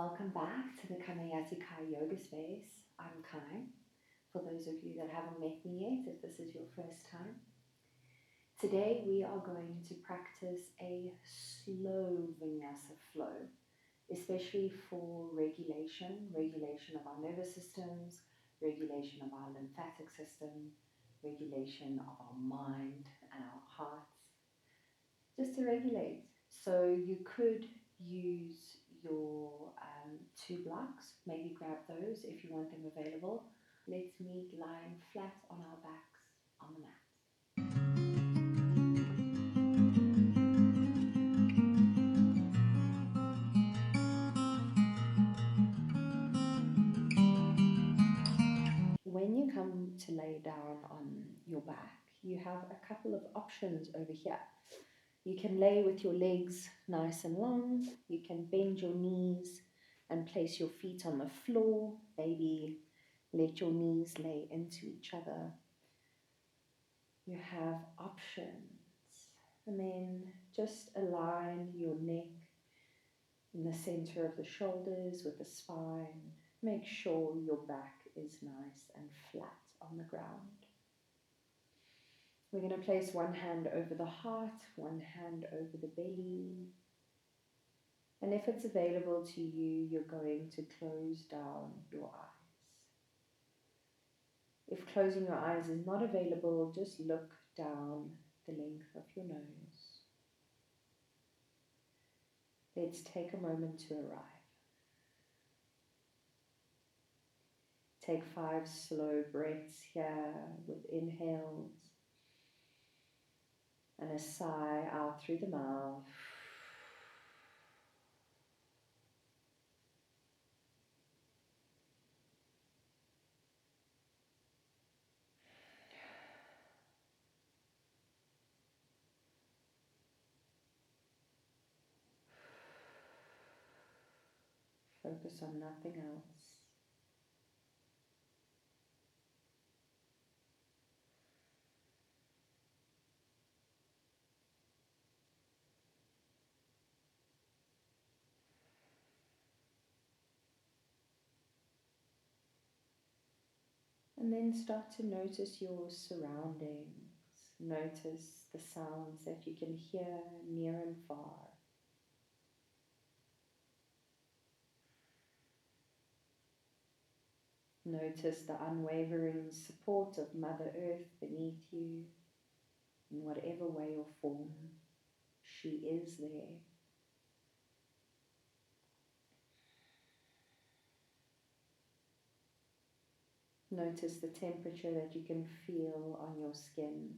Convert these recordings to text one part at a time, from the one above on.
Welcome back to the Kamayati Yoga Space. I'm Kai. For those of you that haven't met me yet, if this is your first time, today we are going to practice a slow Vinyasa flow, especially for regulation of our nervous systems, regulation of our lymphatic system, regulation of our mind and our hearts, just to regulate. So you could use your two blocks, maybe grab those if you want them available. Let's meet lying flat on our backs on the mat. When you come to lay down on your back, you have a couple of options over here. You can lay with your legs nice and long. You can bend your knees and place your feet on the floor. Maybe let your knees lay into each other. You have options. And then just align your neck in the center of the shoulders with the spine. Make sure your back is nice and flat on the ground. We're going to place one hand over the heart, one hand over the belly. And if it's available to you, you're going to close down your eyes. If closing your eyes is not available, just look down the length of your nose. Let's take a moment to arrive. Take 5 slow breaths here with inhales and a sigh out through the mouth. Focus on nothing else. And then start to notice your surroundings. Notice the sounds that you can hear near and far. Notice the unwavering support of Mother Earth beneath you in whatever way or form. She is there. Notice the temperature that you can feel on your skin.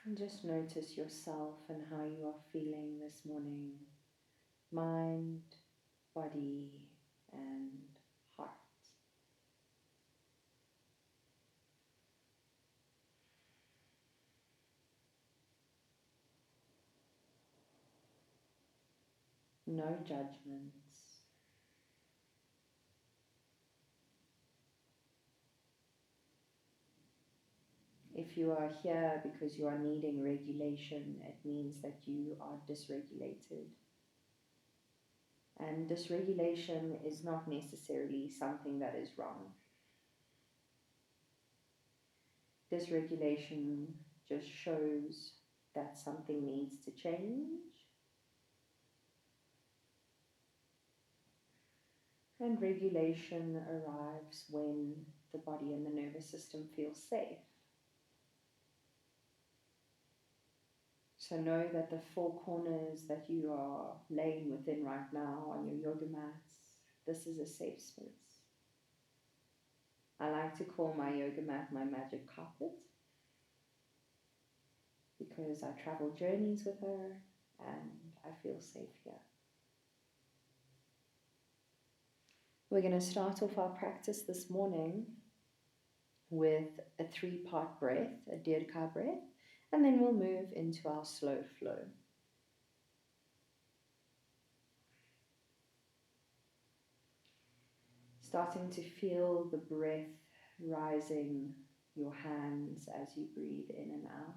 And just notice yourself and how you are feeling this morning. Mind, body, and heart. No judgments. If you are here because you are needing regulation, it means that you are dysregulated. And dysregulation is not necessarily something that is wrong. Dysregulation just shows that something needs to change. And regulation arrives when the body and the nervous system feel safe. So know that the 4 corners that you are laying within right now on your yoga mats, this is a safe space. I like to call my yoga mat my magic carpet because I travel journeys with her and I feel safe here. We're going to start off our practice this morning with a 3-part breath, a Dirgha breath, and then we'll move into our slow flow. Starting to feel the breath rising your hands as you breathe in and out.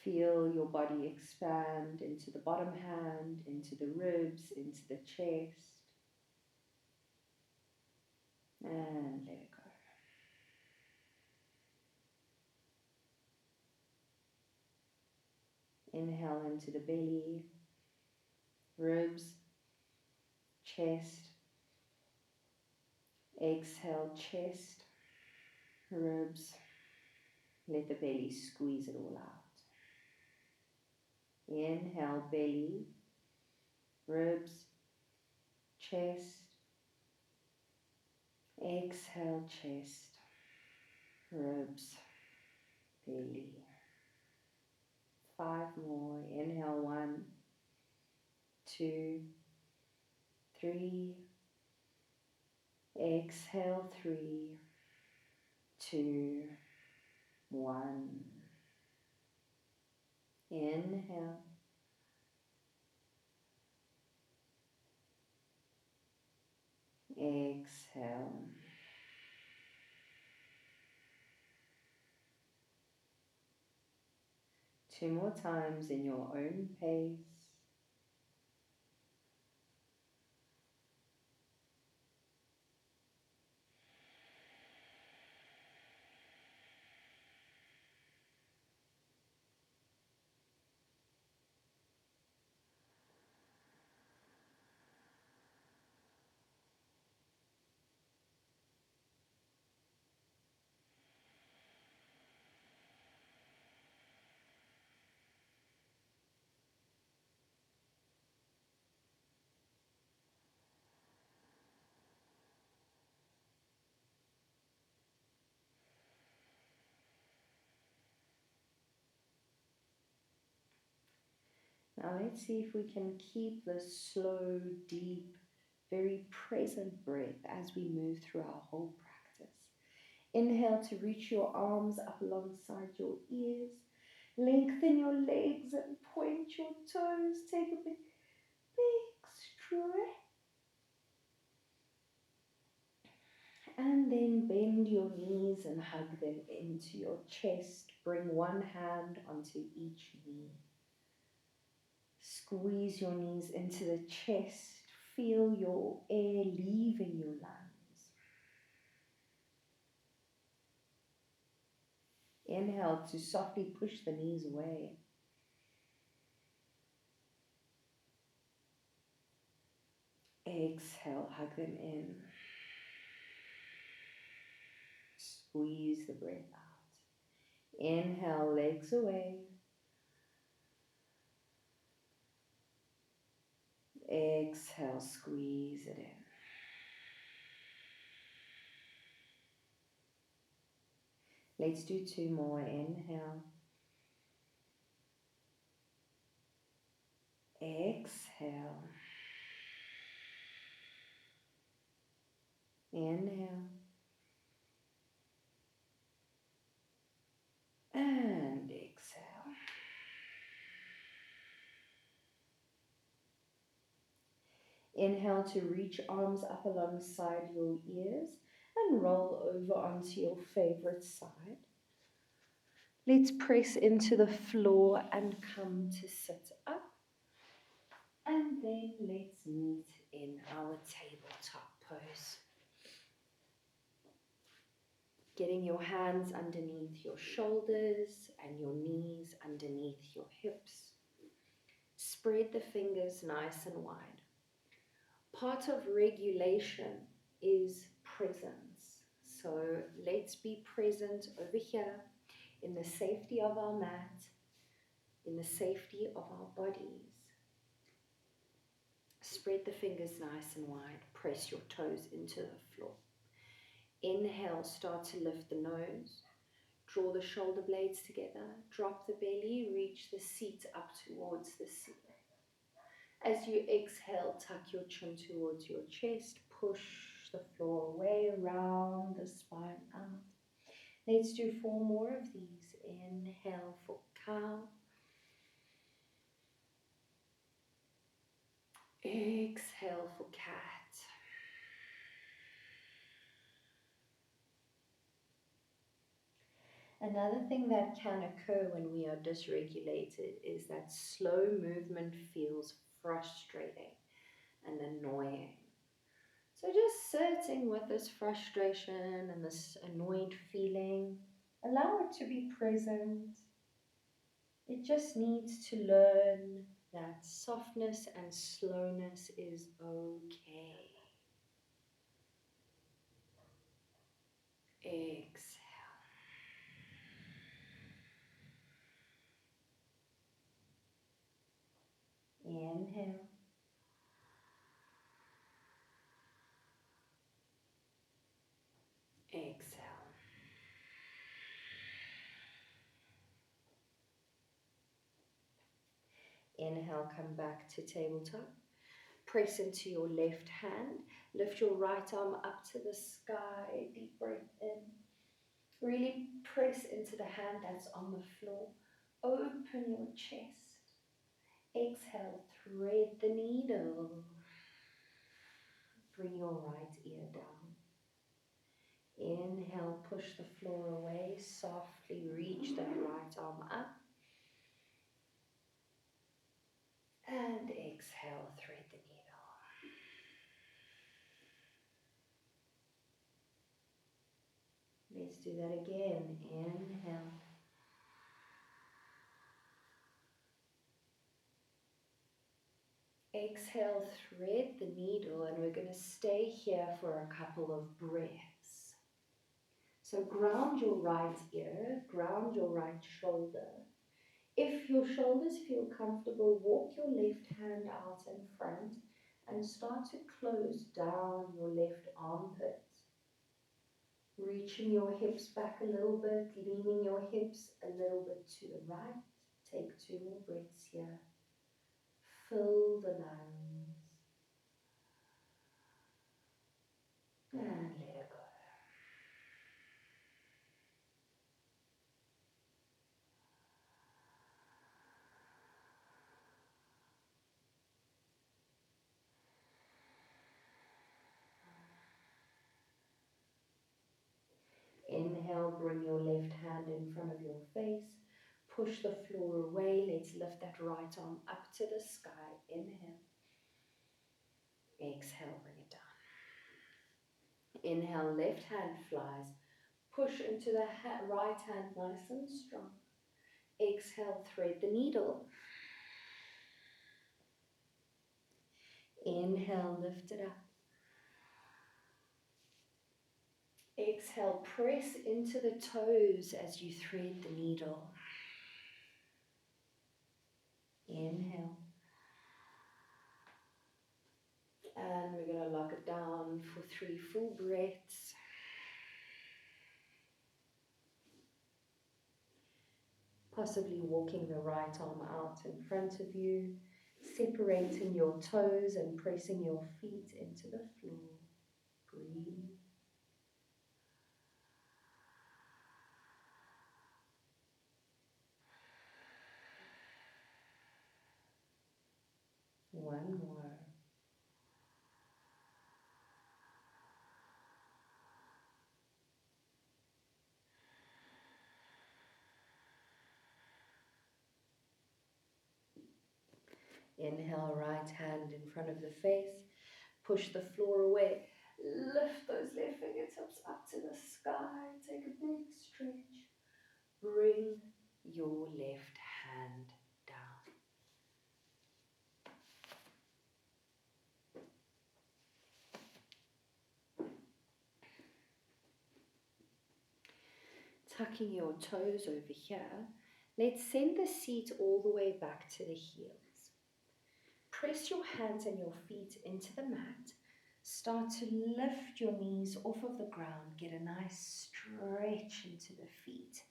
Feel your body expand into the bottom hand, into the ribs, into the chest, and let it go. Inhale into the belly, ribs, chest. Exhale, chest, ribs. Let the belly squeeze it all out. Inhale, belly, ribs, chest. Exhale, chest, ribs, belly. 5 more. Inhale, 1, 2, 3. Exhale, 3, 2, 1. Inhale. Exhale. Two more times in your own pace. Now let's see if we can keep this slow, deep, very present breath as we move through our whole practice. Inhale to reach your arms up alongside your ears. Lengthen your legs and point your toes. Take a big stretch. And then bend your knees and hug them into your chest. Bring one hand onto each knee. Squeeze your knees into the chest. Feel your air leaving your lungs. Inhale to softly push the knees away. Exhale, hug them in. Squeeze the breath out. Inhale, legs away. Exhale, squeeze it in. Let's do 2 more. Inhale. Exhale. Inhale. And exhale. Inhale to reach arms up alongside your ears and roll over onto your favorite side. Let's press into the floor and come to sit up. And then let's meet in our tabletop pose. Getting your hands underneath your shoulders and your knees underneath your hips. Spread the fingers nice and wide. Part of regulation is presence. So let's be present over here in the safety of our mat, in the safety of our bodies. Spread the fingers nice and wide. Press your toes into the floor. Inhale, start to lift the nose. Draw the shoulder blades together. Drop the belly, reach the seat up towards the ceiling. As you exhale, tuck your chin towards your chest. Push the floor away, round the spine out. Let's do 4 more of these. Inhale for cow. Exhale for cat. Another thing that can occur when we are dysregulated is that slow movement feels frustrating and annoying. So just sitting with this frustration and this annoyed feeling, allow it to be present. It just needs to learn that softness and slowness is okay. Exhale. Inhale. Exhale. Inhale, come back to tabletop. Press into your left hand. Lift your right arm up to the sky. Deep breath in. Really press into the hand that's on the floor. Open your chest. Exhale, thread the needle. Bring your right ear down. Inhale, push the floor away. Softly reach that right arm up. And exhale, thread the needle. Let's do that again. Inhale. Exhale, thread the needle, and we're going to stay here for a couple of breaths. So ground your right ear, ground your right shoulder. If your shoulders feel comfortable, walk your left hand out in front and start to close down your left armpit. Reaching your hips back a little bit, leaning your hips a little bit to the right. Take 2 more breaths here. Fill the lungs. And let it go. Inhale, bring your left hand in front of your face. Push the floor away. Let's lift that right arm up to the sky. Inhale. Exhale, bring it down. Inhale, left hand flies. Push into the right hand nice and strong. Exhale, thread the needle. Inhale, lift it up. Exhale, press into the toes as you thread the needle. Inhale. And we're going to lock it down for 3 full breaths. Possibly walking the right arm out in front of you, separating your toes and pressing your feet into the floor. Breathe. One more. Inhale, right hand in front of the face. Push the floor away. Lift those left fingertips up to the sky. Take a big stretch. Bring your left hand down. Tucking your toes over here. Let's send the seat all the way back to the heels. Press your hands and your feet into the mat. Start to lift your knees off of the ground. Get a nice stretch into the feet.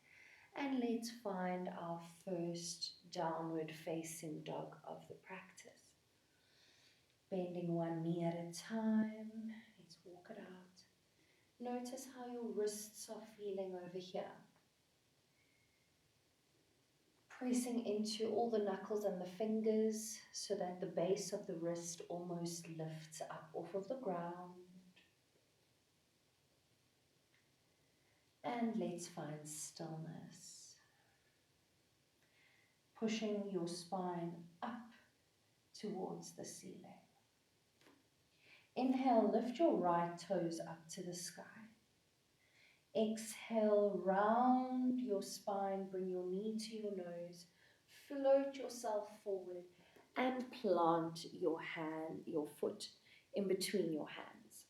And let's find our first downward facing dog of the practice. Bending one knee at a time. Let's walk it out. Notice how your wrists are feeling over here. Pressing into all the knuckles and the fingers so that the base of the wrist almost lifts up off of the ground. And let's find stillness. Pushing your spine up towards the ceiling. Inhale, lift your right toes up to the sky. Exhale, round your spine, bring your knee to your nose, float yourself forward and plant your foot in between your hands.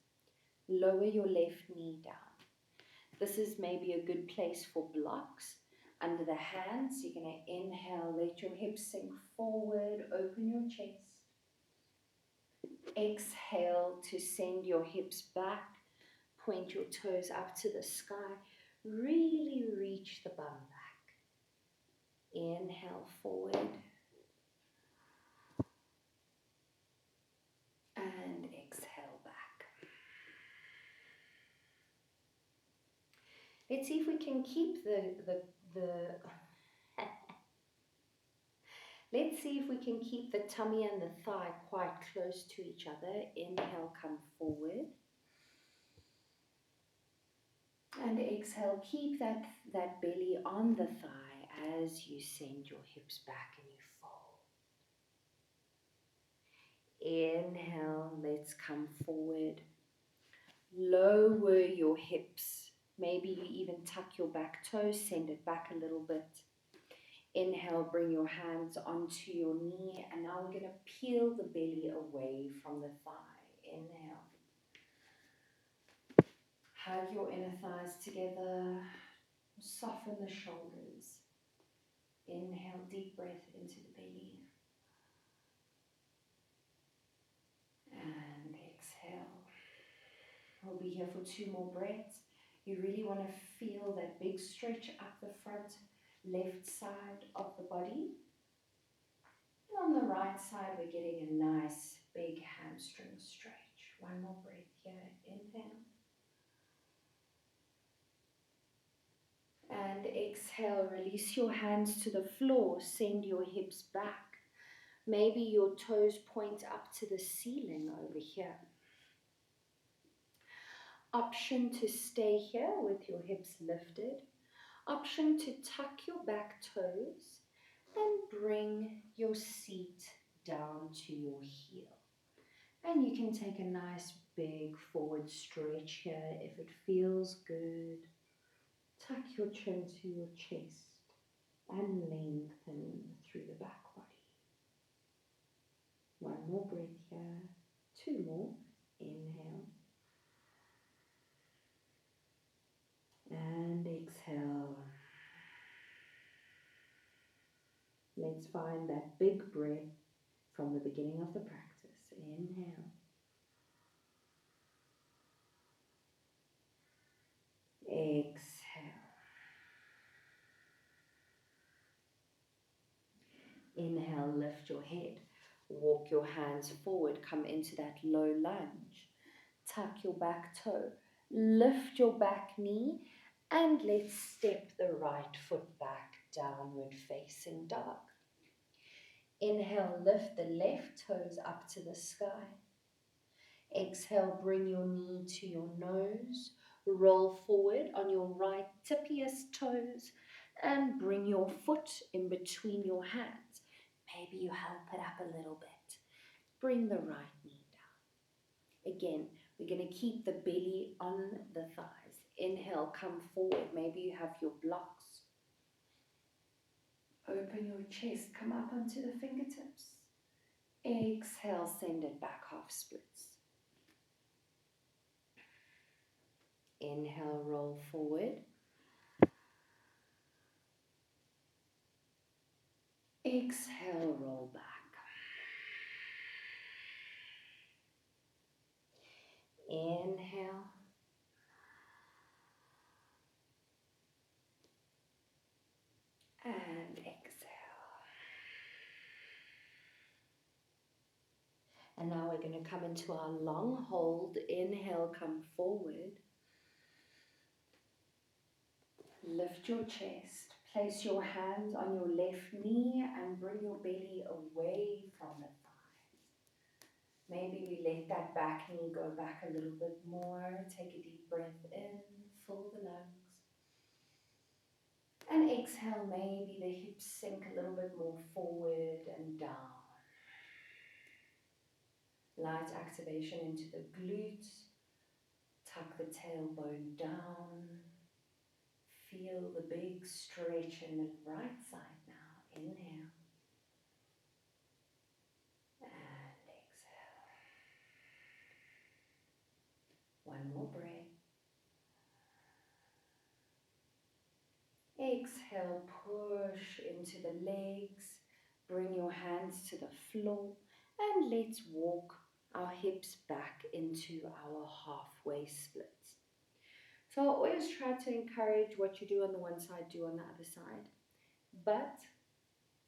Lower your left knee down. This is maybe a good place for blocks. Under the hands, you're going to inhale, let your hips sink forward, open your chest. Exhale to send your hips back, point your toes up to the sky, really reach the bum back. Inhale forward and exhale back. Let's see if we can keep let's see if we can keep the tummy and the thigh quite close to each other. Inhale, come forward. And exhale, keep that belly on the thigh as you send your hips back and you fold. Inhale, let's come forward. Lower your hips. Maybe you even tuck your back toes, send it back a little bit. Inhale, bring your hands onto your knee, and now we're going to peel the belly away from the thigh. Inhale. Hug your inner thighs together. Soften the shoulders. Inhale, deep breath into the belly. And exhale. We'll be here for 2 more breaths. You really want to feel that big stretch up the front left side of the body. And on the right side, we're getting a nice big hamstring stretch. 1 more breath here. Inhale. And exhale, release your hands to the floor, send your hips back. Maybe your toes point up to the ceiling over here. Option to stay here with your hips lifted. Option to tuck your back toes and bring your seat down to your heel. And you can take a nice big forward stretch here if it feels good. Tuck your chin to your chest and lengthen through the back body. 1 more breath here, 2 more. Inhale. And exhale. Let's find that big breath from the beginning of the practice. Inhale. Exhale. Inhale, lift your head. Walk your hands forward. Come into that low lunge. Tuck your back toe. Lift your back knee. And let's step the right foot back, downward facing dog. Inhale, lift the left toes up to the sky. Exhale, bring your knee to your nose. Roll forward on your right tippiest toes and bring your foot in between your hands. Maybe you help it up a little bit. Bring the right knee down. Again, we're going to keep the belly on the thighs. Inhale, come forward. Maybe you have your blocks. Open your chest, come up onto the fingertips. Exhale, send it back, half splits. Inhale, roll forward. Exhale, roll back. Inhale. And exhale. And now we're going to come into our long hold. Inhale, come forward. Lift your chest, Place your hand on your left knee and bring your belly away from the thighs. Maybe we let that back knee go back a little bit more. Take a deep breath in, fill the lungs. And exhale, maybe the hips sink a little bit more forward and down. Light activation into the glutes. Tuck the tailbone down. Feel the big stretch in the right side now. Inhale. And exhale. One more breath. Exhale, push into the legs. Bring your hands to the floor. And let's walk our hips back into our halfway splits. So I always try to encourage what you do on the one side, do on the other side. But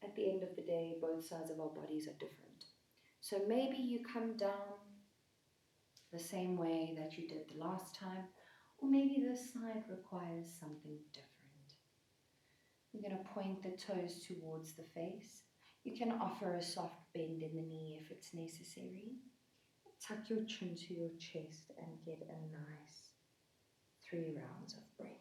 at the end of the day, both sides of our bodies are different. So maybe you come down the same way that you did the last time, or maybe this side requires something different. You're going to point the toes towards the face. You can offer a soft bend in the knee if it's necessary. Tuck your chin to your chest and get a nice 3 rounds of breath here.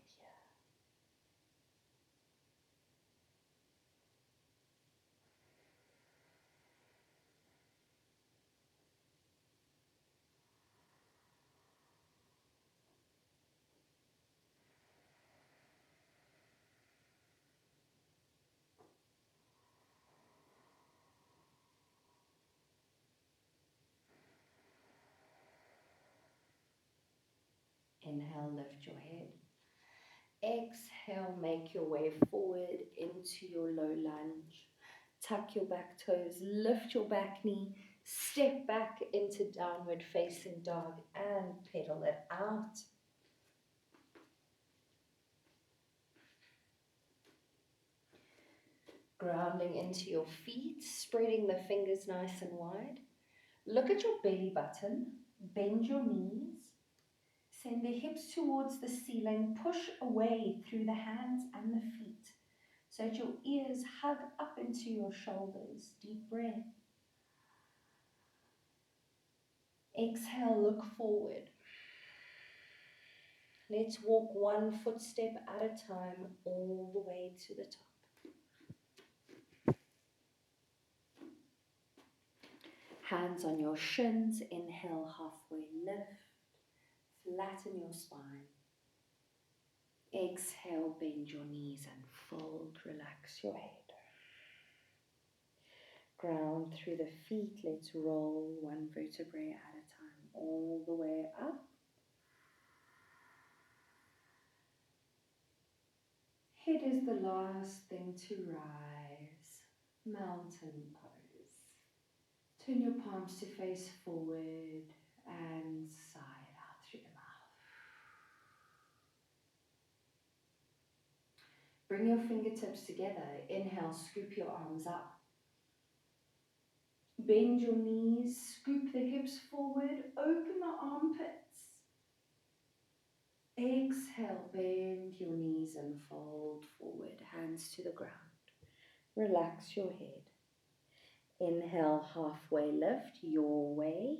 Inhale, lift your head. Exhale, make your way forward into your low lunge. Tuck your back toes, lift your back knee, step back into downward facing dog and pedal it out. Grounding into your feet, spreading the fingers nice and wide. Look at your belly button, bend your knees, send the hips towards the ceiling, push away through the hands and the feet so that your ears hug up into your shoulders. Deep breath. Exhale, look forward. Let's walk one footstep at a time all the way to the top. Hands on your shins, inhale, halfway lift, flatten your spine. Exhale, bend your knees and fold, relax your head. Ground through the feet, let's roll one vertebrae at a time, all the way up. Head is the last thing to rise, mountain pose. Turn your palms to face forward and sigh out through the mouth. Bring your fingertips together. Inhale, scoop your arms up. Bend your knees, scoop the hips forward, open the armpits. Exhale, bend your knees and fold forward, hands to the ground. Relax your head. Inhale, halfway lift, your way.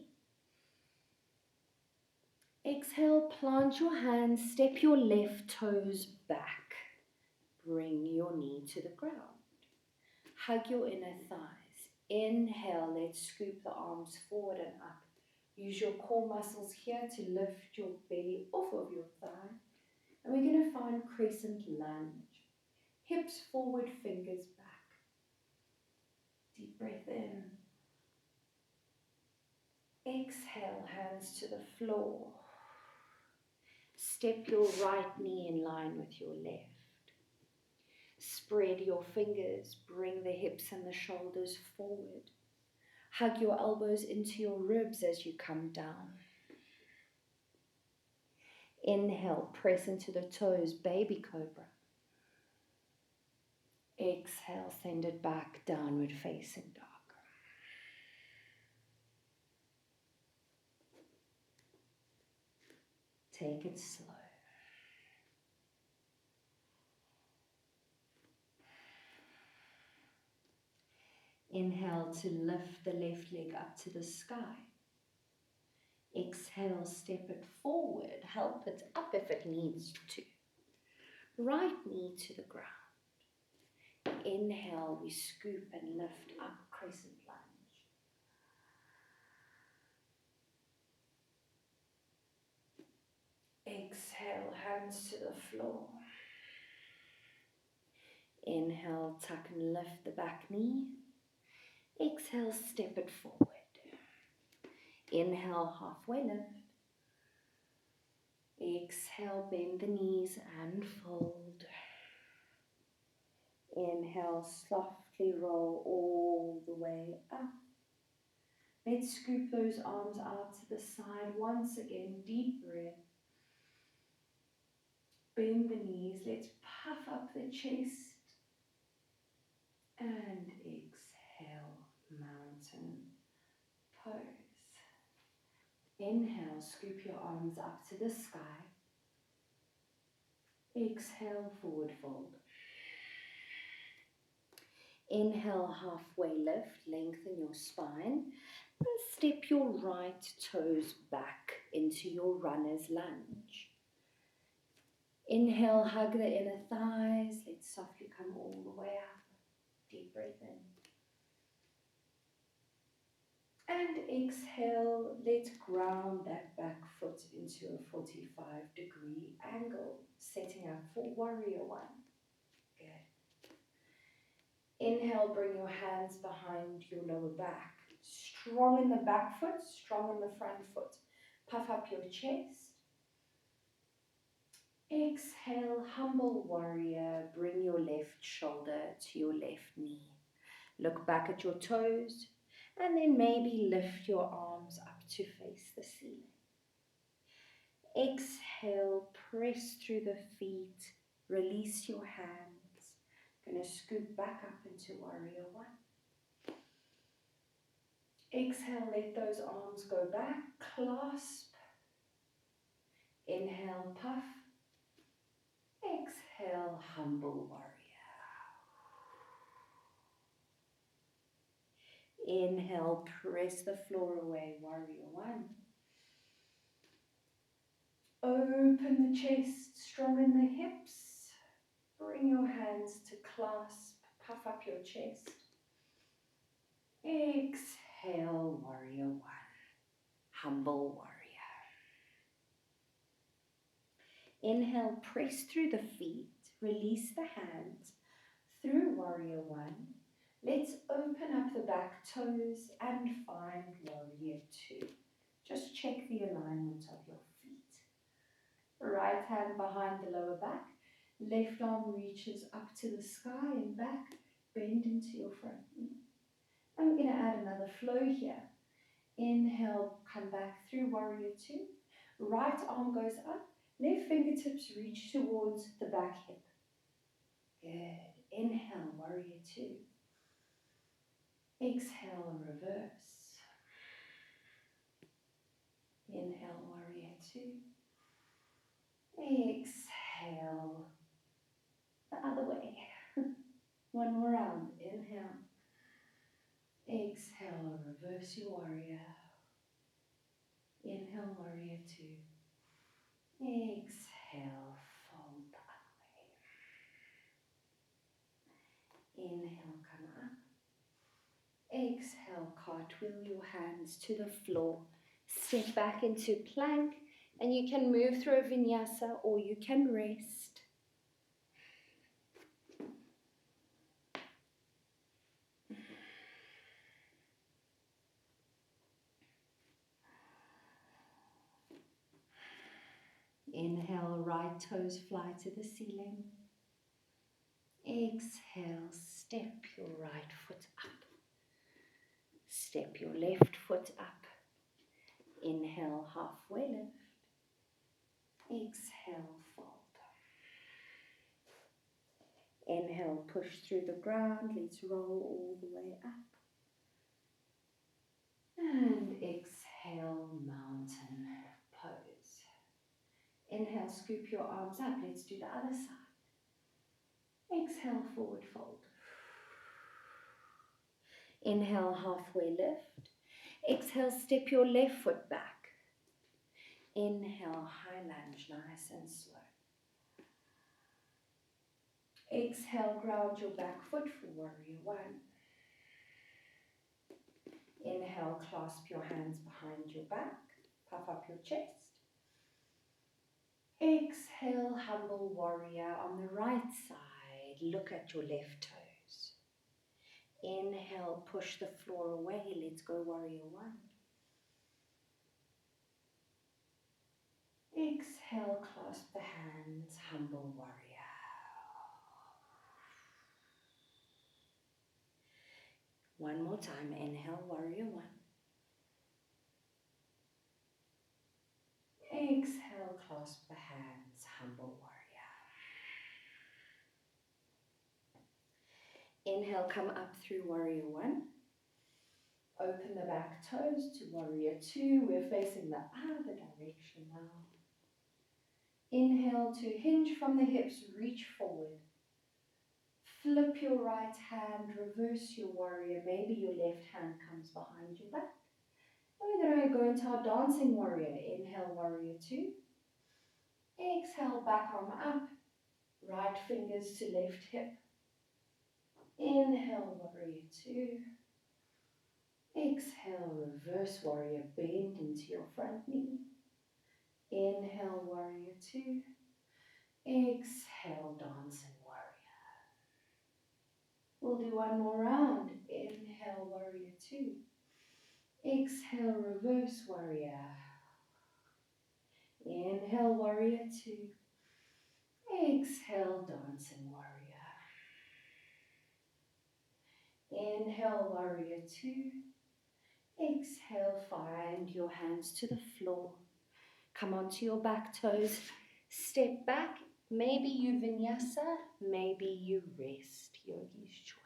Exhale, plant your hands, step your left toes back. Bring your knee to the ground. Hug your inner thighs. Inhale, let's scoop the arms forward and up. Use your core muscles here to lift your belly off of your thigh. And we're going to find crescent lunge. Hips forward, fingers back. Deep breath in. Exhale, hands to the floor. Step your right knee in line with your left. Spread your fingers, bring the hips and the shoulders forward. Hug your elbows into your ribs as you come down. Inhale, press into the toes, baby cobra. Exhale, send it back, downward facing dog. Take it slow. Inhale to lift the left leg up to the sky. Exhale, step it forward, help it up if it needs to. Right knee to the ground. Inhale, we scoop and lift up, crescent lunge. Exhale, hands to the floor. Inhale, tuck and lift the back knee. Exhale, step it forward. Inhale, halfway lift. Exhale, bend the knees and fold. Inhale, softly roll all the way up. Let's scoop those arms out to the side. Once again, deep breath. Bend the knees. Let's puff up the chest. And exhale, mountain pose. Inhale, scoop your arms up to the sky. Exhale, forward fold. Inhale, halfway lift, lengthen your spine. And step your right toes back into your runner's lunge. Inhale, hug the inner thighs. Let's softly come all the way up. Deep breath in. And exhale, let's ground that back foot into a 45-degree angle, setting up for warrior one. Good. Inhale, bring your hands behind your lower back. Strong in the back foot, strong in the front foot. Puff up your chest. Exhale, humble warrior. Bring your left shoulder to your left knee. Look back at your toes, and then maybe lift your arms up to face the ceiling. Exhale, press through the feet, release your hands. Going to scoop back up into warrior one. Exhale, let those arms go back, clasp. Inhale, puff. Exhale, humble warrior. Inhale, press the floor away, warrior one. Open the chest, strong in the hips. Bring your hands to clasp, puff up your chest. Exhale, warrior one, humble warrior. Inhale, press through the feet, release the hands through warrior one. Let's open up the back toes and find warrior two. Just check the alignment of your feet. Right hand behind the lower back, left arm reaches up to the sky and back, bend into your front knee. I'm going to add another flow here. Inhale, come back through warrior two. Right arm goes up, left fingertips reach towards the back hip. Good. Inhale, warrior two. Exhale, reverse. Inhale, warrior two. Exhale, the other way. One more round. Inhale. Exhale, reverse your warrior. Inhale, warrior two. Exhale, fold the other way. Inhale, come up. Exhale, cartwheel your hands to the floor. Step back into plank, and you can move through a vinyasa or you can rest. Inhale, right toes fly to the ceiling. Exhale, step your right foot up. Step your left foot up. Inhale, halfway lift. Exhale, fold. Inhale, push through the ground. Let's roll all the way up. And exhale, mountain pose. Inhale, scoop your arms up. Let's do the other side. Exhale, forward fold. Inhale, halfway lift. Exhale, step your left foot back. Inhale, high lunge, nice and slow. Exhale, ground your back foot for warrior one. Inhale, clasp your hands behind your back, puff up your chest. Exhale, humble warrior on the right side. Look at your left toes. Inhale, push the floor away. Let's go warrior one. Exhale, clasp the hands, humble warrior. One more time. Inhale, warrior one. Exhale, clasp the hands, humble warrior. Inhale, come up through warrior one. Open the back toes to warrior two. We're facing the other direction now. Inhale to hinge from the hips, reach forward. Flip your right hand, reverse your warrior. Maybe your left hand comes behind your back. And we're going to go into our dancing warrior. Inhale, warrior two. Exhale, back arm up. Right fingers to left hip. Inhale, warrior two. Exhale, reverse warrior. Bend into your front knee. Inhale, warrior two. Exhale, dancing warrior. We'll do one more round. Inhale, warrior two. Exhale, reverse warrior. Inhale, warrior two. Exhale, dancing warrior. Inhale, warrior two. Exhale, find your hands to the floor. Come onto your back toes. Step back. Maybe you vinyasa, maybe you rest. Yogi's choice.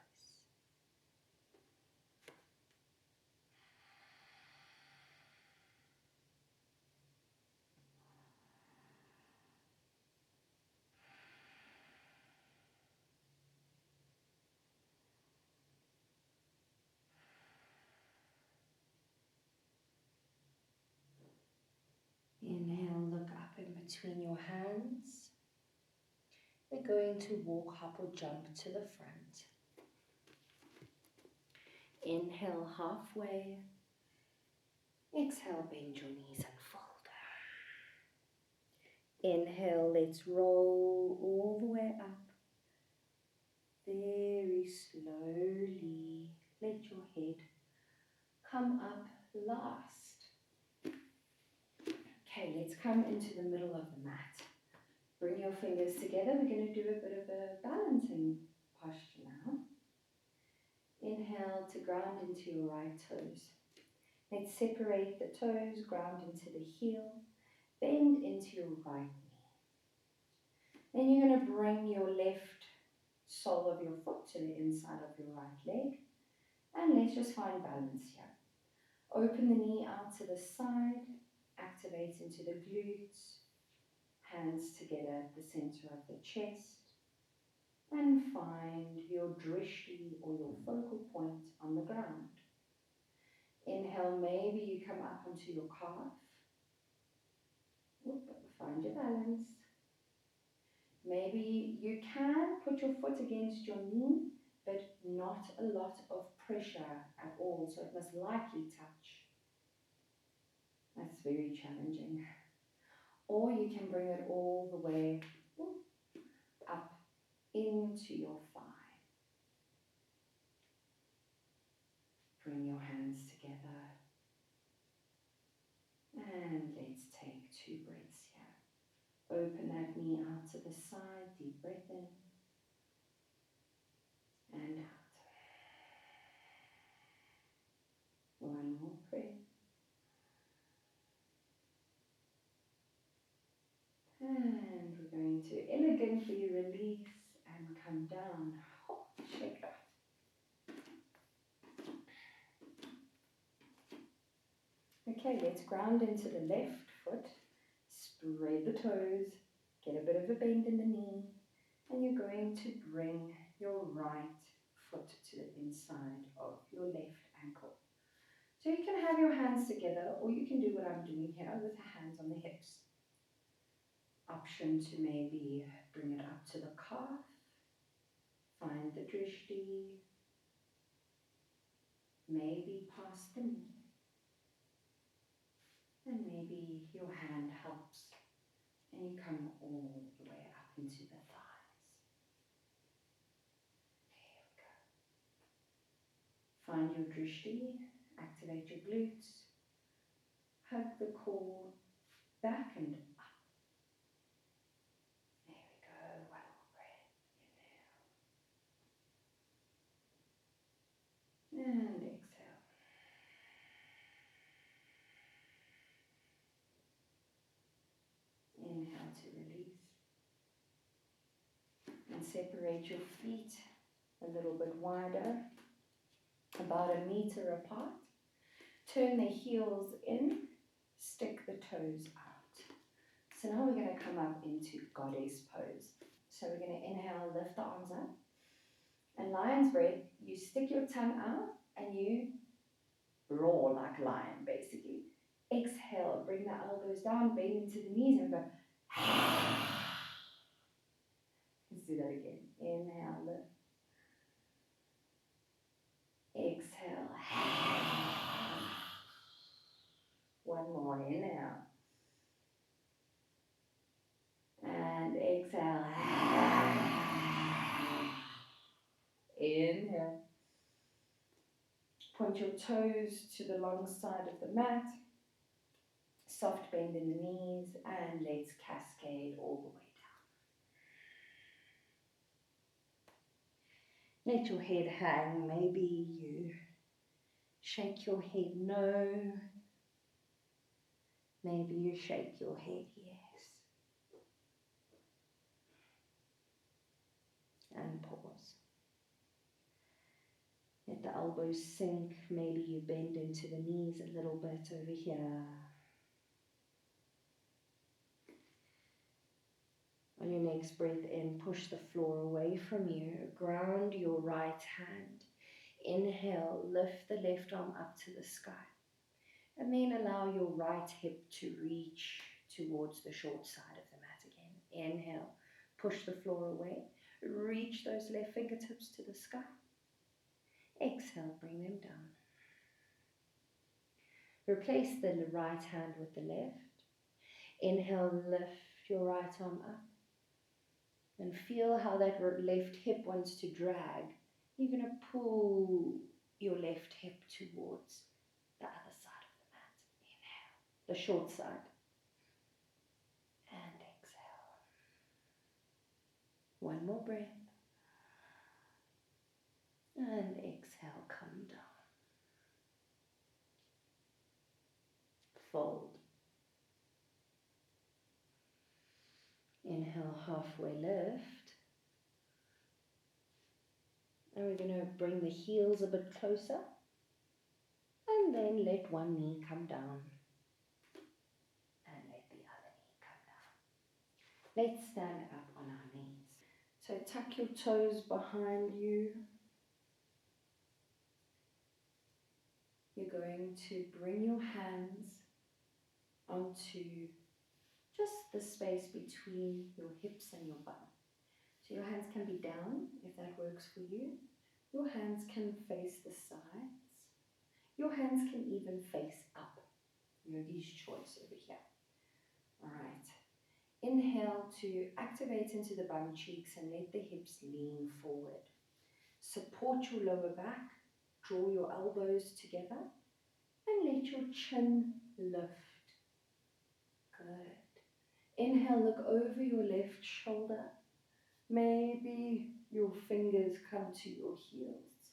Inhale, look up in between your hands. We're going to walk, hop or jump to the front. Inhale, halfway. Exhale, bend your knees and fold. Inhale, let's roll all the way up. Very slowly, let your head come up last. Okay, let's come into the middle of the mat. Bring your fingers together. We're going to do a bit of a balancing posture now. Inhale to ground into your right toes. Let's separate the toes, ground into the heel, bend into your right knee. Then you're going to bring your left sole of your foot to the inside of your right leg. And let's just find balance here. Open the knee out to the side, activate into the glutes, hands together at the center of the chest, and find your drishti or your focal point on the ground. Inhale, maybe you come up onto your calf. Find your balance. Maybe you can put your foot against your knee, but not a lot of pressure at all, so it must lightly touch. That's very challenging. Or you can bring it all the way up into your thigh. Bring your hands together. And let's take 2 breaths here. Open that knee out to the side, deep breath in. And out. One more breath. And we're going to elegantly release and come down. Oh, shake that. Okay, let's ground into the left foot. Spread the toes. Get a bit of a bend in the knee. And you're going to bring your right foot to the inside of your left ankle. So you can have your hands together, or you can do what I'm doing here with the hands on the hips. Option to maybe bring it up to the calf, find the drishti, maybe past the knee, and maybe your hand helps and you come all the way up into the thighs. There we go. Find your drishti, activate your glutes, hug the core back and up. There we go. One more breath. Inhale. And exhale. Inhale to release. And separate your feet a little bit wider, about 1 meter apart. Turn the heels in, stick the toes out. So now we're going to come up into goddess pose. So we're going to inhale, lift the arms up. And lion's breath, you stick your tongue out and you roar like lion, basically. Exhale, bring the elbows down, bend into the knees and go. Let's do that again. Inhale, lift. Exhale. One more, inhale. And exhale. Inhale. Point your toes to the long side of the mat. Soft bend in the knees and let's cascade all the way down. Let your head hang. Maybe you shake your head no. Maybe you shake your head yes. And pause. Let the elbows sink. Maybe you bend into the knees a little bit over here. On your next breath in, push the floor away from you. Ground your right hand. Inhale, lift the left arm up to the sky. And then allow your right hip to reach towards the short side of the mat again. Inhale, push the floor away. Reach those left fingertips to the sky. Exhale, bring them down. Replace the right hand with the left. Inhale, lift your right arm up. And feel how that left hip wants to drag. You're going to pull your left hip towards the other side of the mat. Inhale, the short side. And exhale. One more breath. And exhale, come down. Fold. Inhale, halfway lift. And we're going to bring the heels a bit closer. And then let one knee come down. And let the other knee come down. Let's stand up on our knees. So tuck your toes behind you. You're going to bring your hands onto just the space between your hips and your bum. So your hands can be down if that works for you. Your hands can face the sides. Your hands can even face up. Yogi's choice over here. All right. Inhale to activate into the bum cheeks and let the hips lean forward. Support your lower back. Draw your elbows together and let your chin lift. Good. Inhale, look over your left shoulder. Maybe your fingers come to your heels.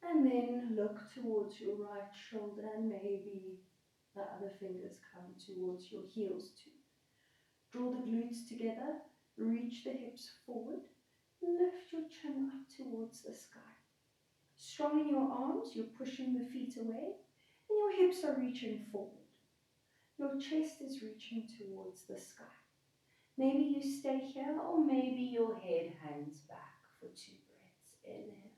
And then look towards your right shoulder and maybe the other fingers come towards your heels too. Draw the glutes together, reach the hips forward, lift your chin up towards the sky. Strong in your arms, you're pushing the feet away and your hips are reaching forward. Your chest is reaching towards the sky. Maybe you stay here or maybe your head hangs back for 2 breaths. Inhale.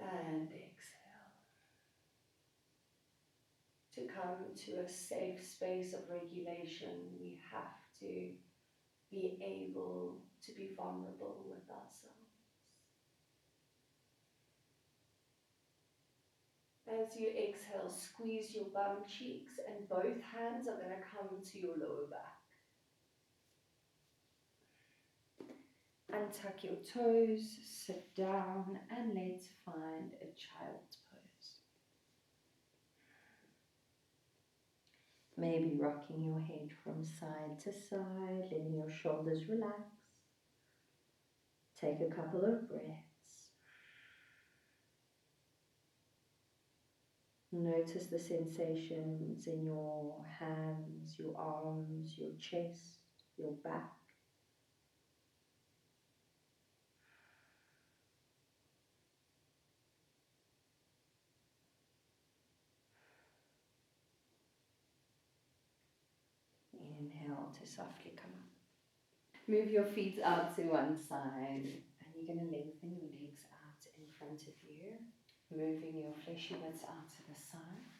And exhale. To come to a safe space of regulation, we have to be able to be vulnerable with ourselves. As you exhale, squeeze your bum cheeks and both hands are going to come to your lower back. Untuck your toes, sit down, and let's find a child's pose. Maybe rocking your head from side to side, letting your shoulders relax. Take a couple of breaths. Notice the sensations in your hands, your arms, your chest, your back. Inhale to softly come up. Move your feet out to one side and you're going to lengthen your legs out in front of you, moving your fleshy bits out to the side.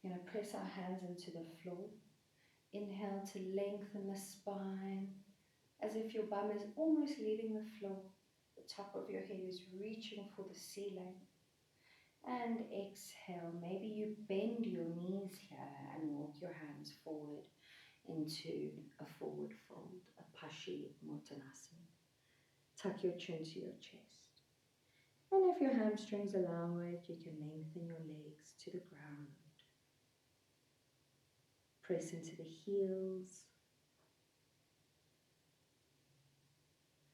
We're going to press our hands into the floor. Inhale to lengthen the spine as if your bum is almost leaving the floor. The top of your head is reaching for the ceiling. And exhale, maybe you bend your knees here and walk your hands forward into a forward fold, a Paschimottanasana. Tuck your chin to your chest. And if your hamstrings allow it, you can lengthen your legs to the ground. Press into the heels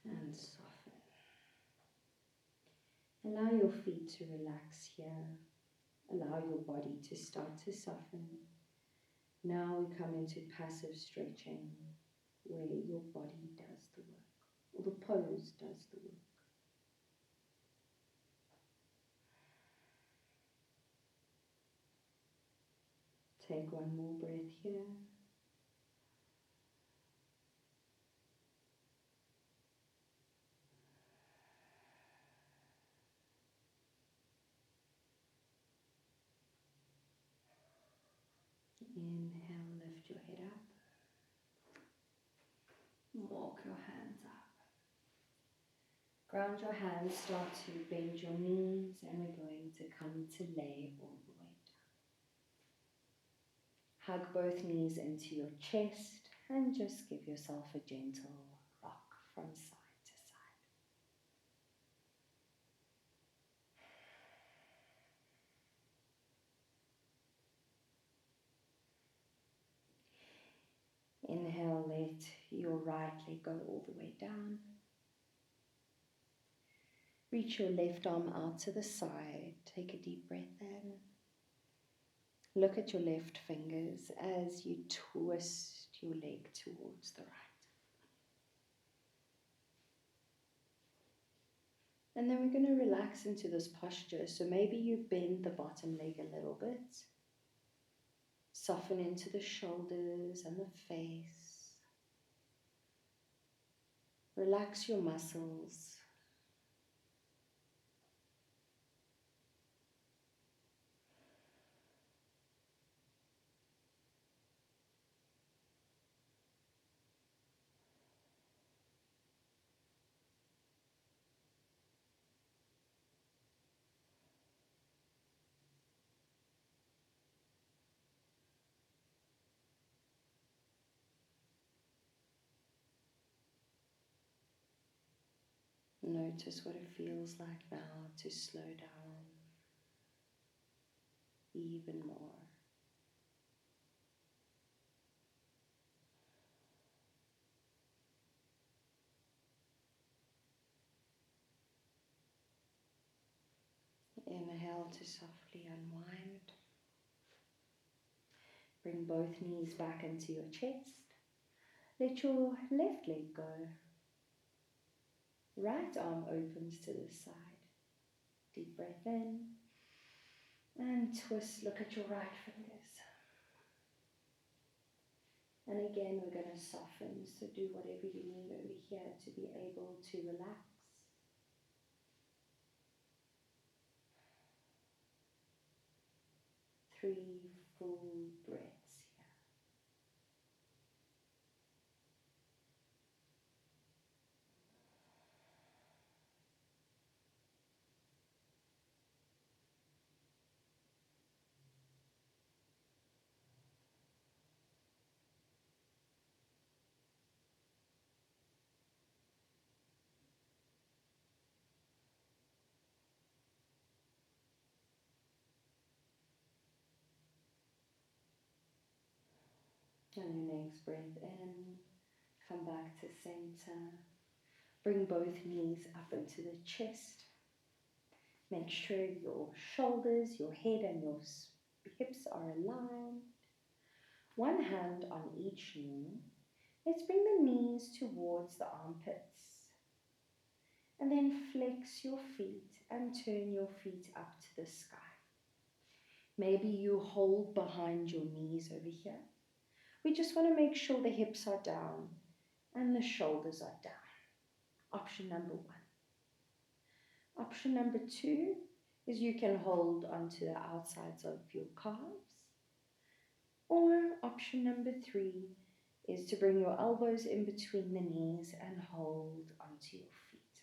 and soften. Allow your feet to relax here. Allow your body to start to soften. Now we come into passive stretching, where your body does the work, or the pose does the work. Take one more breath here. Inhale, lift your head up. Walk your hands up. Ground your hands, start to bend your knees, and we're going to come to lay all the way down. Hug both knees into your chest and just give yourself a gentle rock from side to side. Inhale, let your right leg go all the way down. Reach your left arm out to the side. Take a deep breath in. Look at your left fingers as you twist your leg towards the right. And then we're going to relax into this posture. So maybe you bend the bottom leg a little bit. Soften into the shoulders and the face. Relax your muscles. Notice what it feels like now to slow down even more. Inhale to softly unwind. Bring both knees back into your chest. Let your left leg go. Right arm opens to the side. Deep breath in and twist. Look at your right fingers. And again, we're going to soften, so do whatever you need over here to be able to relax. Three full breaths here. And your next breath in, come back to center. Bring both knees up into the chest. Make sure your shoulders, your head and your hips are aligned. One hand on each knee. Let's bring the knees towards the armpits. And then flex your feet and turn your feet up to the sky. Maybe you hold behind your knees over here. We just want to make sure the hips are down and the shoulders are down. Option number one. Option number two is you can hold onto the outsides of your calves. Or option number three is to bring your elbows in between the knees and hold onto your feet.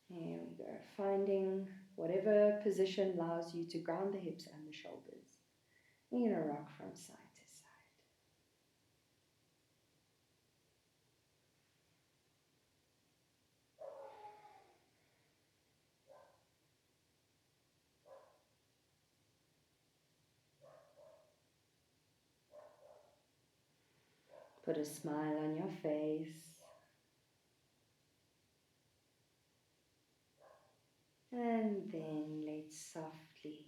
There we go. Finding whatever position allows you to ground the hips and the shoulders. You're going to rock from side to side. Put a smile on your face. And then let's softly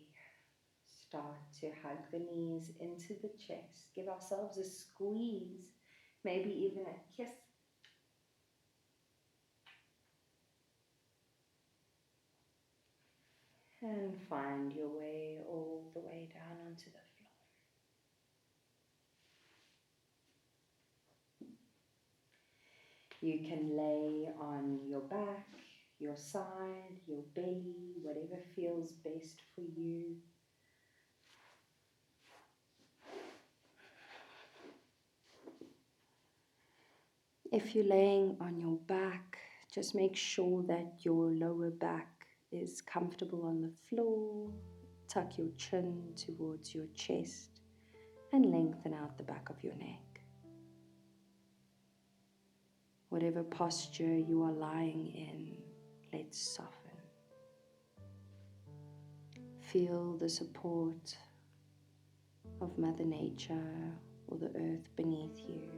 start to hug the knees into the chest. Give ourselves a squeeze, maybe even a kiss. And find your way all the way down onto the floor. You can lay on your back, your side, your belly, whatever feels best for you. If you're laying on your back, just make sure that your lower back is comfortable on the floor. Tuck your chin towards your chest and lengthen out the back of your neck. Whatever posture you are lying in, let's soften. Feel the support of Mother Nature or the earth beneath you.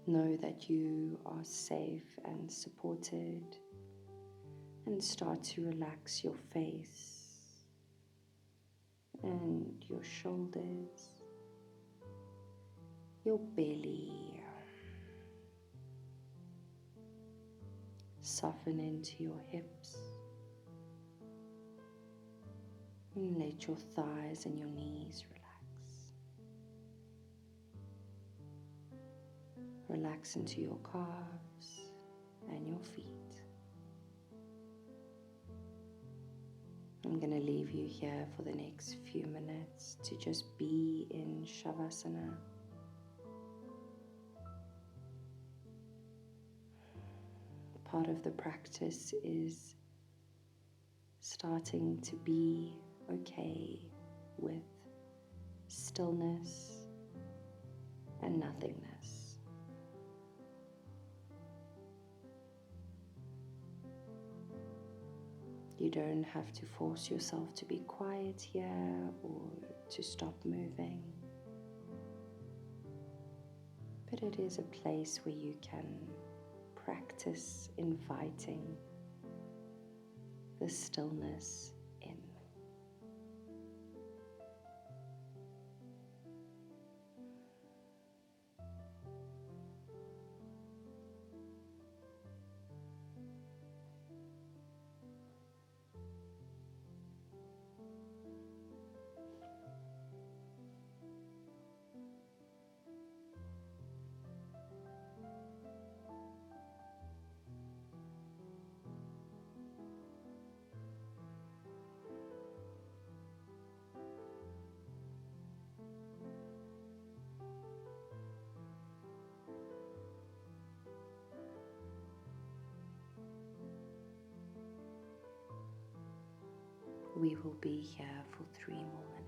Know that you are safe and supported, and start to relax your face and your shoulders, your belly. Soften into your hips and let your thighs and your knees relax. Relax into your calves and your feet. I'm going to leave you here for the next few minutes to just be in Shavasana. Part of the practice is starting to be okay with stillness and nothingness. You don't have to force yourself to be quiet here or to stop moving. But it is a place where you can practice inviting the stillness in. We will be here for 3 more minutes.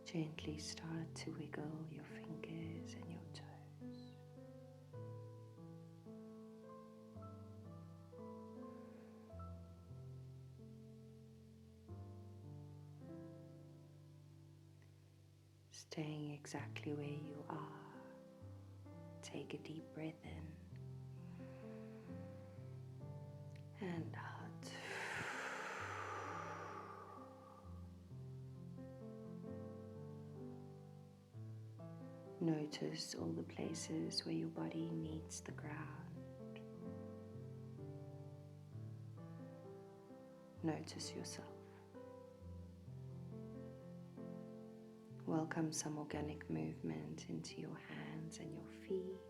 Gently start to wiggle your fingers and your toes. Staying exactly where you are, take a deep breath in and out. Notice all the places where your body meets the ground. Notice yourself. Welcome some organic movement into your hands and your feet.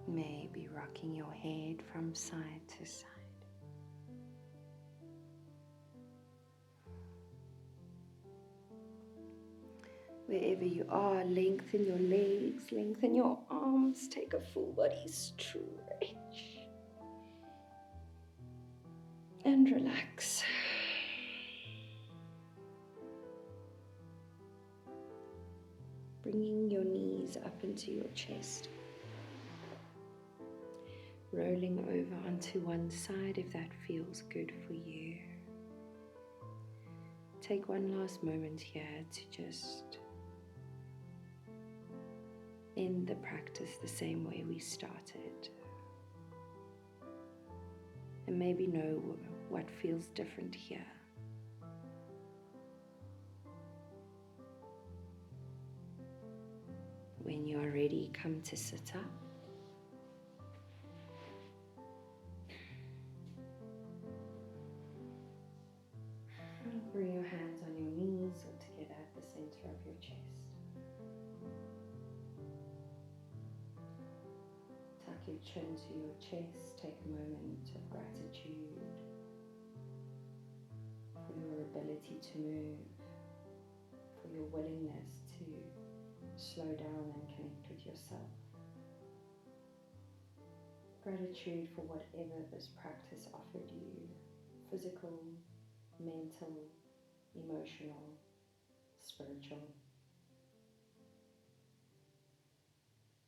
Maybe rocking your head from side to side. Wherever you are, lengthen your legs, lengthen your arms, take a full body stretch and relax. Bringing your knees up into your chest. Rolling over onto one side if that feels good for you. Take one last moment here to just end the practice the same way we started. And maybe know what feels different here. When you are ready, come to sit up. Bring your hands on your knees or together at the center of your chest. Tuck your chin to your chest. Take a moment of gratitude for your ability to move, for your willingness to slow down and connect with yourself. Gratitude for whatever this practice offered you, physical, mental, emotional, spiritual.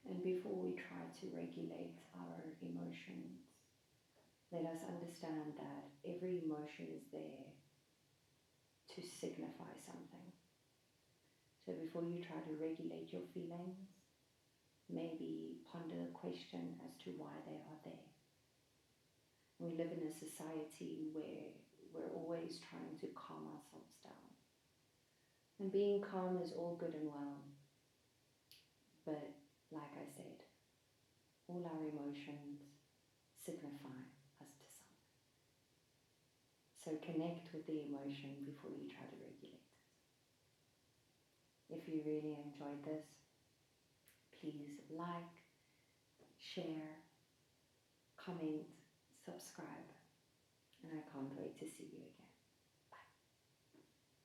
And before we try to regulate our emotions, let us understand that every emotion is there to signify something. So before you try to regulate your feelings, maybe ponder a question as to why they are there. We live in a society where we're always trying to calm ourselves down. And being calm is all good and well, but like I said, all our emotions signify us to someone. So connect with the emotion before you try to regulate it. If you really enjoyed this, please like, share, comment, subscribe, and I can't wait to see you again.